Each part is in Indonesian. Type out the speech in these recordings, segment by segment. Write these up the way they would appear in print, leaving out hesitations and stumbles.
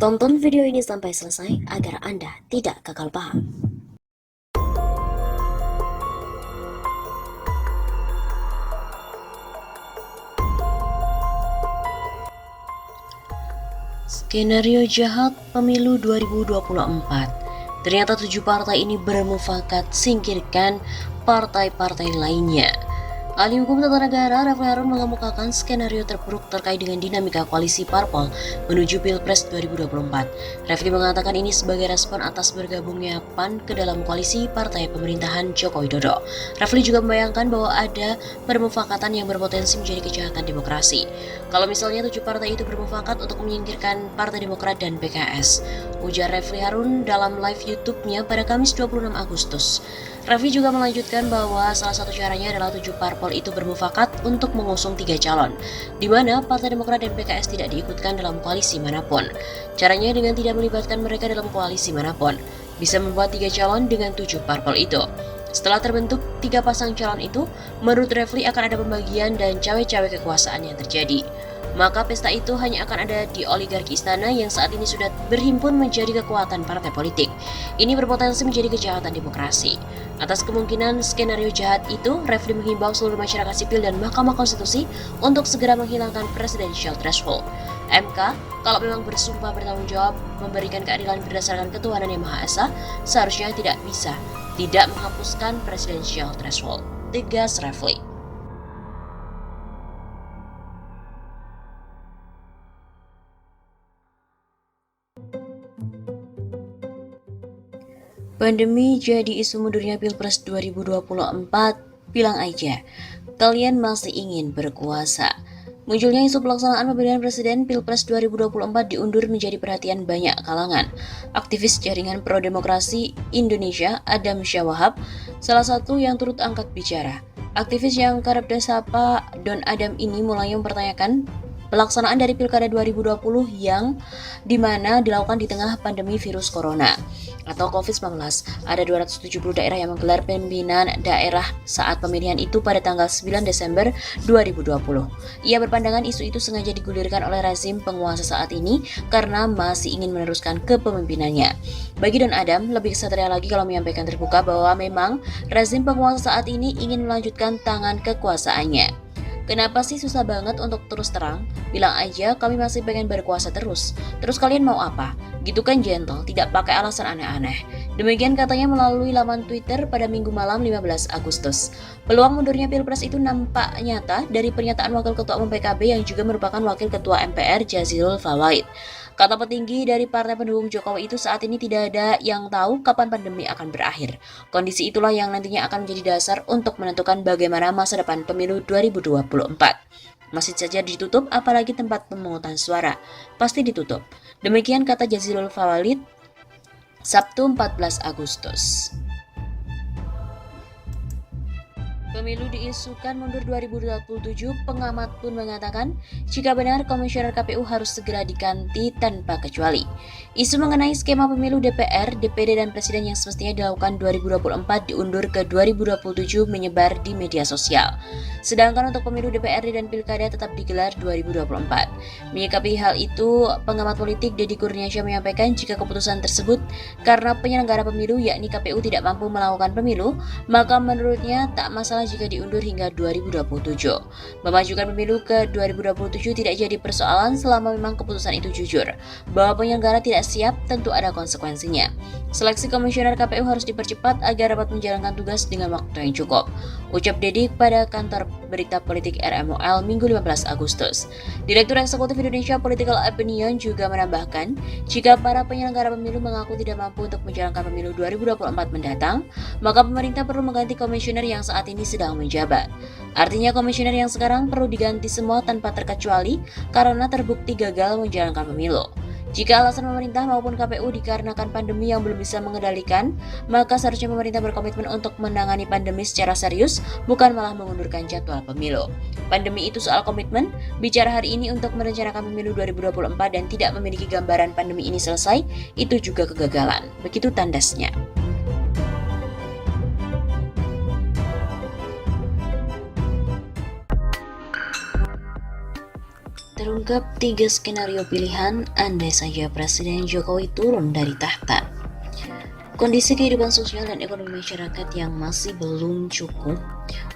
Tonton video ini sampai selesai agar Anda tidak gagal paham. Skenario jahat pemilu 2024. Ternyata 7 partai ini bermufakat singkirkan partai-partai lainnya. Ahli hukum tata negara Refli Harun mengemukakan skenario terburuk terkait dengan dinamika koalisi parpol menuju Pilpres 2024. Refli mengatakan ini sebagai respon atas bergabungnya PAN ke dalam koalisi partai pemerintahan Joko Widodo. Refli juga membayangkan bahwa ada permufakatan yang berpotensi menjadi kejahatan demokrasi. Kalau misalnya 7 partai itu bermufakat untuk menyingkirkan Partai Demokrat dan PKS, ujar Refli Harun dalam live YouTube-nya pada Kamis 26 Agustus. Refli juga melanjutkan bahwa salah satu caranya adalah 7 parpol itu bermufakat untuk mengusung 3 calon, di mana Partai Demokrat dan PKS tidak diikutkan dalam koalisi manapun. Caranya dengan tidak melibatkan mereka dalam koalisi manapun, bisa membuat 3 calon dengan 7 parpol itu. Setelah terbentuk 3 pasang calon itu, menurut Refli akan ada pembagian dan cawe-cawe kekuasaan yang terjadi. Maka pesta itu hanya akan ada di oligarki istana yang saat ini sudah berhimpun menjadi kekuatan partai politik. Ini berpotensi menjadi kejahatan demokrasi. Atas kemungkinan skenario jahat itu, Refli menghimbau seluruh masyarakat sipil dan Mahkamah Konstitusi untuk segera menghilangkan presidential threshold. MK, kalau memang bersumpah bertanggung jawab memberikan keadilan berdasarkan ketuhanan yang Maha Esa, seharusnya tidak menghapuskan presidential threshold, tegas Refli. Pandemi jadi isu mundurnya Pilpres 2024, bilang aja, kalian masih ingin berkuasa. Munculnya isu pelaksanaan pemilihan presiden Pilpres 2024 diundur menjadi perhatian banyak kalangan. Aktivis jaringan pro-demokrasi Indonesia, Adam Syawahab, salah satu yang turut angkat bicara. Aktivis yang kerap disapa Don Adam ini mulai mempertanyakan pelaksanaan dari Pilkada 2020 yang dimana dilakukan di tengah pandemi virus corona atau COVID-19. Ada 270 daerah yang menggelar pemilihan daerah saat pemilihan itu pada tanggal 9 Desember 2020. Ia berpandangan isu itu sengaja digulirkan oleh rezim penguasa saat ini karena masih ingin meneruskan kepemimpinannya. Bagi Don Adam, lebih kesatria lagi kalau menyampaikan terbuka bahwa memang rezim penguasa saat ini ingin melanjutkan tangan kekuasaannya. Kenapa sih susah banget untuk terus terang? Bilang aja kami masih pengen berkuasa terus. Terus kalian mau apa? Gitu kan gentle, tidak pakai alasan aneh-aneh. Demikian katanya melalui laman Twitter pada Minggu malam 15 Agustus. Peluang mundurnya Pilpres itu nampak nyata dari pernyataan Wakil Ketua Umum PKB yang juga merupakan Wakil Ketua MPR Jazilul Fawait. Kata petinggi dari partai pendukung Jokowi itu saat ini tidak ada yang tahu kapan pandemi akan berakhir. Kondisi itulah yang nantinya akan menjadi dasar untuk menentukan bagaimana masa depan pemilu 2024. Masih saja ditutup, apalagi tempat pemungutan suara. Pasti ditutup. Demikian kata Jazilul Fawait, Sabtu 14 Agustus. Pemilu diisukan mundur 2027, pengamat pun mengatakan jika benar komisioner KPU harus segera diganti tanpa kecuali. Isu mengenai skema pemilu DPR, DPD, dan Presiden yang semestinya dilakukan 2024 diundur ke 2027 menyebar di media sosial. Sedangkan untuk pemilu DPRD dan Pilkada tetap digelar 2024. Menyikapi hal itu, pengamat politik Deddy Kurniasyah menyampaikan jika keputusan tersebut karena penyelenggara pemilu yakni KPU tidak mampu melakukan pemilu, maka menurutnya tak masalah jika diundur hingga 2027. Memajukan pemilu ke 2027 tidak jadi persoalan selama memang keputusan itu jujur. Bahwa penyelenggara tidak siap tentu ada konsekuensinya. Seleksi komisioner KPU harus dipercepat agar dapat menjalankan tugas dengan waktu yang cukup, ucap Deddy pada kantor berita politik RMOL Minggu 15 Agustus. Direktur Eksekutif Indonesia Political Opinion juga menambahkan, jika para penyelenggara pemilu mengaku tidak mampu untuk menjalankan pemilu 2024 mendatang, maka pemerintah perlu mengganti komisioner yang saat ini sedang menjabat. Artinya komisioner yang sekarang perlu diganti semua tanpa terkecuali karena terbukti gagal menjalankan pemilu. Jika alasan pemerintah maupun KPU dikarenakan pandemi yang belum bisa mengendalikan, maka seharusnya pemerintah berkomitmen untuk menangani pandemi secara serius, bukan malah mengundurkan jadwal pemilu. Pandemi itu soal komitmen, bicara hari ini untuk merencanakan pemilu 2024 dan tidak memiliki gambaran pandemi ini selesai, itu juga kegagalan. Begitu tandasnya. Terungkap 3 skenario pilihan andai saja Presiden Jokowi turun dari tahta. Kondisi kehidupan sosial dan ekonomi masyarakat yang masih belum cukup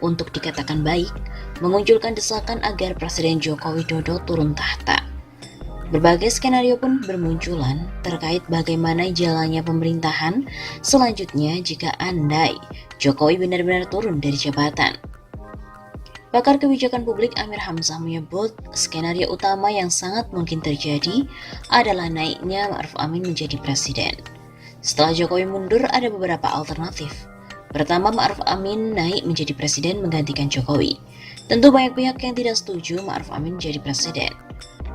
untuk dikatakan baik memunculkan desakan agar Presiden Joko Widodo turun tahta. Berbagai skenario pun bermunculan terkait bagaimana jalannya pemerintahan selanjutnya jika andai Jokowi benar-benar turun dari jabatan. Pakar kebijakan publik Amir Hamzah menyebut skenario utama yang sangat mungkin terjadi adalah naiknya Ma'ruf Amin menjadi presiden. Setelah Jokowi mundur, ada beberapa alternatif. Pertama, Ma'ruf Amin naik menjadi presiden menggantikan Jokowi. Tentu banyak pihak yang tidak setuju Ma'ruf Amin menjadi presiden,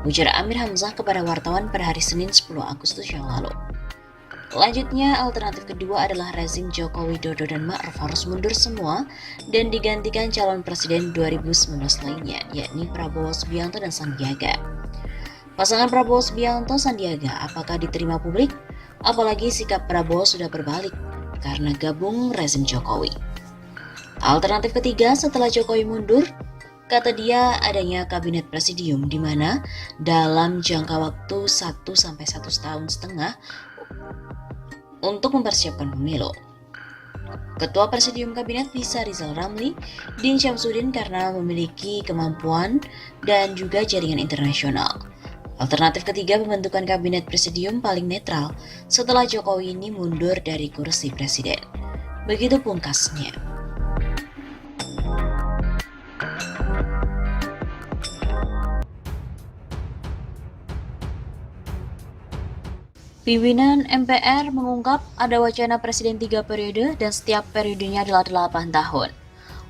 ujar Amir Hamzah kepada wartawan pada hari Senin 10 Agustus yang lalu. Selanjutnya, alternatif kedua adalah rezim Joko Widodo dan Ma'ruf harus mundur semua dan digantikan calon presiden 2019 lainnya, yakni Prabowo Subianto dan Sandiaga. Pasangan Prabowo Subianto-Sandiaga apakah diterima publik? Apalagi sikap Prabowo sudah berbalik karena gabung rezim Jokowi. Alternatif ketiga, setelah Jokowi mundur, kata dia adanya kabinet presidium di mana dalam jangka waktu 1-1,5 tahun untuk mempersiapkan pemilu. Ketua Presidium Kabinet bisa Rizal Ramli, Din Syamsuddin karena memiliki kemampuan dan juga jaringan internasional. Alternatif ketiga, pembentukan Kabinet Presidium paling netral setelah Jokowi ini mundur dari kursi presiden. Begitu pungkasnya. Pimpinan MPR mengungkap ada wacana presiden 3 periode dan setiap periodenya adalah 8 tahun.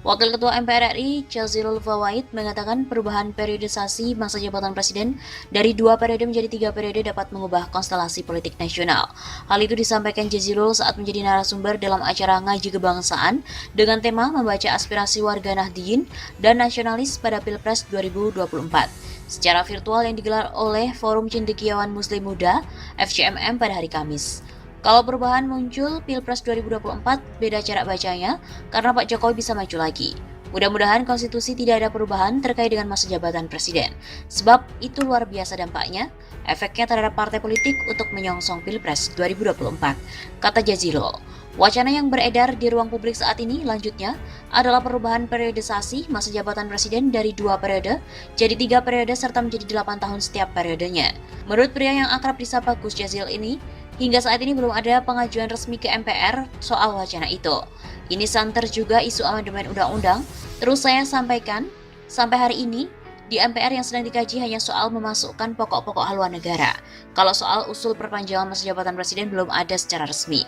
Wakil Ketua MPR RI, Jazilul Fawait, mengatakan perubahan periodisasi masa jabatan presiden dari 2 periode menjadi 3 periode dapat mengubah konstelasi politik nasional. Hal itu disampaikan Jazilul saat menjadi narasumber dalam acara Ngaji Kebangsaan dengan tema membaca aspirasi warga Nahdliyin dan nasionalis pada Pilpres 2024. Secara virtual yang digelar oleh Forum Cendekiawan Muslim Muda (FCMM) pada hari Kamis. Kalau perubahan muncul Pilpres 2024, beda cara bacanya karena Pak Jokowi bisa maju lagi. Mudah-mudahan konstitusi tidak ada perubahan terkait dengan masa jabatan presiden, sebab itu luar biasa dampaknya, efeknya terhadap partai politik untuk menyongsong Pilpres 2024, kata Jazilul. Wacana yang beredar di ruang publik saat ini lanjutnya adalah perubahan periodisasi masa jabatan presiden dari 2 periode jadi 3 periode serta menjadi 8 tahun setiap periodenya. Menurut pria yang akrab disapa Gus Jazil ini, hingga saat ini belum ada pengajuan resmi ke MPR soal wacana itu. Ini santer juga isu amandemen undang-undang. Terus saya sampaikan, sampai hari ini di MPR yang sedang dikaji hanya soal memasukkan pokok-pokok haluan negara. Kalau soal usul perpanjangan masa jabatan presiden belum ada secara resmi.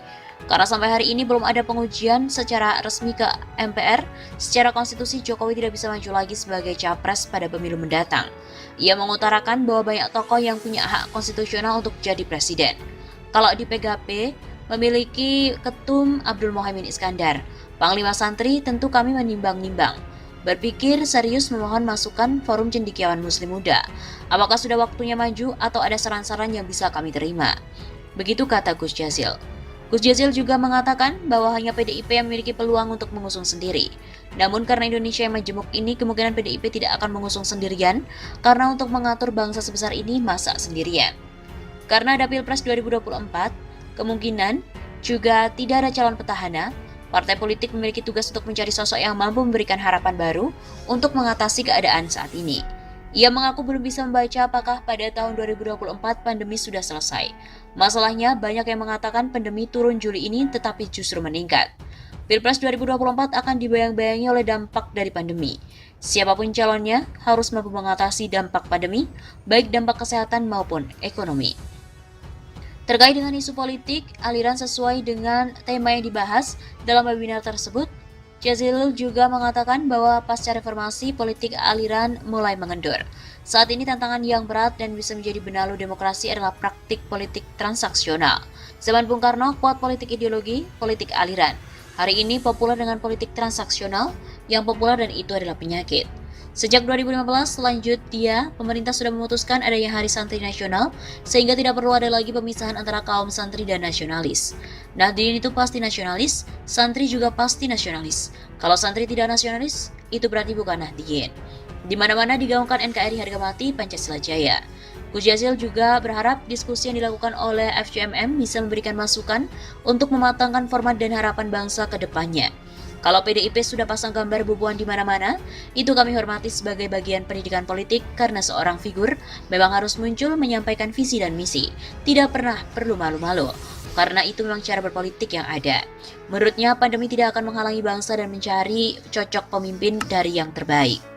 Karena sampai hari ini belum ada pengujian secara resmi ke MPR, secara konstitusi Jokowi tidak bisa maju lagi sebagai capres pada pemilu mendatang. Ia mengutarakan bahwa banyak tokoh yang punya hak konstitusional untuk jadi presiden. Kalau di PGP memiliki Ketum Abdul Muhaimin Iskandar, Panglima Santri tentu kami menimbang-nimbang. Berpikir serius memohon masukan Forum Cendekiawan Muslim Muda. Apakah sudah waktunya maju atau ada saran-saran yang bisa kami terima? Begitu kata Gus Jazil. Gus Jazil juga mengatakan bahwa hanya PDIP yang memiliki peluang untuk mengusung sendiri. Namun karena Indonesia yang majemuk ini, kemungkinan PDIP tidak akan mengusung sendirian, karena untuk mengatur bangsa sebesar ini masa sendirian. Karena ada Pilpres 2024, kemungkinan juga tidak ada calon petahana, partai politik memiliki tugas untuk mencari sosok yang mampu memberikan harapan baru untuk mengatasi keadaan saat ini. Ia mengaku belum bisa membaca apakah pada tahun 2024 pandemi sudah selesai. Masalahnya, banyak yang mengatakan pandemi turun Juli ini tetapi justru meningkat. Pilpres 2024 akan dibayang-bayangi oleh dampak dari pandemi. Siapapun calonnya harus mampu mengatasi dampak pandemi, baik dampak kesehatan maupun ekonomi. Terkait dengan isu politik, aliran sesuai dengan tema yang dibahas dalam webinar tersebut, Jazilul juga mengatakan bahwa pasca reformasi politik aliran mulai mengendur. Saat ini tantangan yang berat dan bisa menjadi benalu demokrasi adalah praktik politik transaksional. Zaman Bung Karno kuat politik ideologi, politik aliran. Hari ini populer dengan politik transaksional yang populer dan itu adalah penyakit. Sejak 2015, selanjutnya pemerintah sudah memutuskan adanya Hari Santri Nasional sehingga tidak perlu ada lagi pemisahan antara kaum santri dan nasionalis. Nahdliyin itu pasti nasionalis, santri juga pasti nasionalis. Kalau santri tidak nasionalis, itu berarti bukan Nahdliyin. Di mana-mana digaungkan NKRI harga mati Pancasila Jaya. Gus Jazil juga berharap diskusi yang dilakukan oleh FCMM bisa memberikan masukan untuk mematangkan format dan harapan bangsa ke depannya. Kalau PDIP sudah pasang gambar bubuan di mana-mana, itu kami hormati sebagai bagian pendidikan politik karena seorang figur memang harus muncul menyampaikan visi dan misi. Tidak pernah perlu malu-malu. Karena itu memang cara berpolitik yang ada. Menurutnya, pandemi tidak akan menghalangi bangsa dan mencari cocok pemimpin dari yang terbaik.